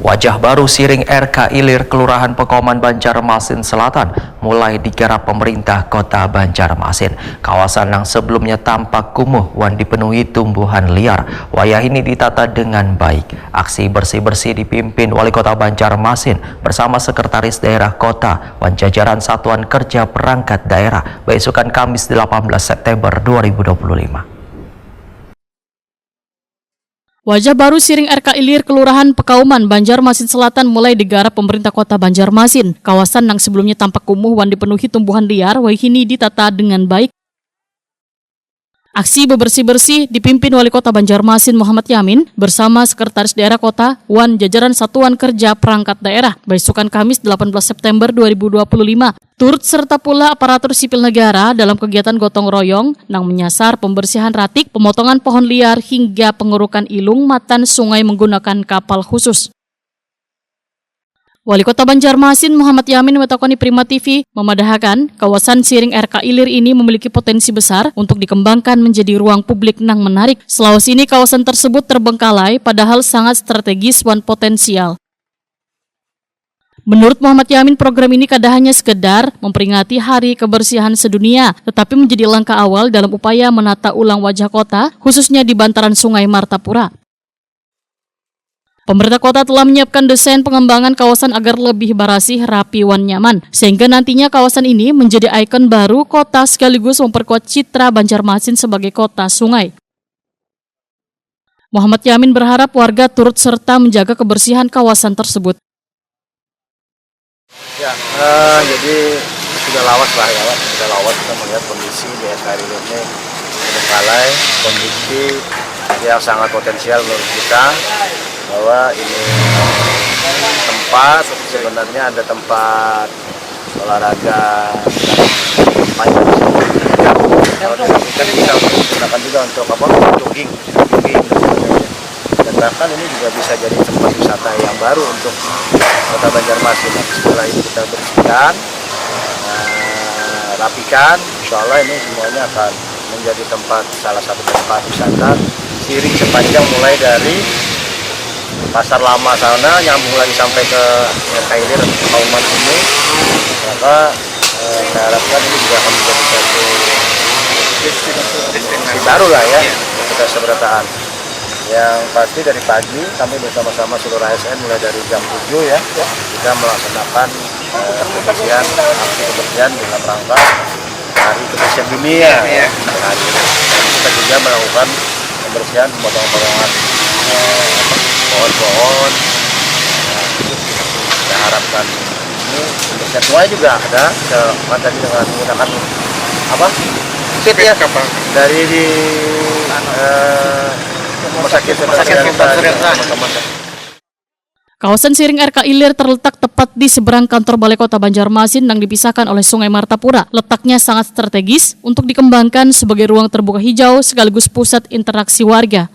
Wajah baru Siring RK Ilir Kelurahan Pekauman Banjarmasin Selatan mulai digarap pemerintah Kota Banjarmasin. Kawasan yang sebelumnya tampak kumuh wan dipenuhi tumbuhan liar. Wayah ini ditata dengan baik. Aksi bersih-bersih dipimpin Wali Kota Banjarmasin bersama Sekretaris Daerah Kota wan jajaran Satuan Kerja Perangkat Daerah besokan Kamis 18 September 2025. Wajah baru Siring RK Ilir Kelurahan Pekauman Banjarmasin Selatan mulai digarap pemerintah Kota Banjarmasin. Kawasan yang sebelumnya tampak kumuh wan dipenuhi tumbuhan liar, kini ditata dengan baik. Aksi bebersih-bersih dipimpin Wali Kota Banjarmasin Muhammad Yamin bersama Sekretaris Daerah Kota wan jajaran Satuan Kerja Perangkat Daerah besokan Kamis 18 September 2025. Turut serta pula aparatur sipil negara dalam kegiatan gotong royong yang menyasar pembersihan ratik, pemotongan pohon liar hingga pengerukan ilung matan sungai menggunakan kapal khusus. Wali Kota Banjarmasin Muhammad Yamin Wetakoni Prima TV memadahkan kawasan Siring RK Ilir ini memiliki potensi besar untuk dikembangkan menjadi ruang publik yang menarik. Selama ini kawasan tersebut terbengkalai padahal sangat strategis dan potensial. Menurut Muhammad Yamin, program ini kada hanya sekedar memperingati Hari Kebersihan Sedunia, tetapi menjadi langkah awal dalam upaya menata ulang wajah kota, khususnya di bantaran Sungai Martapura. Pemerintah kota telah menyiapkan desain pengembangan kawasan agar lebih bersih, rapi, dan nyaman, sehingga nantinya kawasan ini menjadi ikon baru kota sekaligus memperkuat citra Banjarmasin sebagai kota sungai. Muhammad Yamin berharap warga turut serta menjaga kebersihan kawasan tersebut. Ya, jadi sudah lawas kita melihat kondisi di RK Ilir ini terbengkalai, kondisi yang sangat potensial menurut kita bahwa ini tempat sebenarnya ada tempat olahraga dan bisa digunakan juga untuk jogging dan bahkan ini juga bisa jadi tempat wisata yang baru untuk Kota Banjarmasin. Setelah ini kita bersihkan, rapikan, insya Allah ini semuanya akan menjadi salah satu tempat wisata Siring sepanjang mulai dari Pasar Lama sana nyambung lagi sampai ke RK Ilir Pekauman ini. Maka saya harapkan ini juga akan menjadi satu destinasi baru lah ya kita seberataan. Yang pasti dari pagi kami bersama-sama seluruh ASN mulai dari jam 7 ya kita melaksanakan aksi kebersihan dalam rangka Hari Kebersihan Dunia. Hari ini kita juga melakukan pembersihan pemotongan pohon-pohon. Kita harapkan ini pembersihan semuanya juga ada tadi dengan menggunakan pit ya dari di rumah sakit teman-teman. Kawasan Siring RK Ilir terletak tepat di seberang kantor Balai Kota Banjarmasin yang dipisahkan oleh Sungai Martapura. Letaknya sangat strategis untuk dikembangkan sebagai ruang terbuka hijau sekaligus pusat interaksi warga.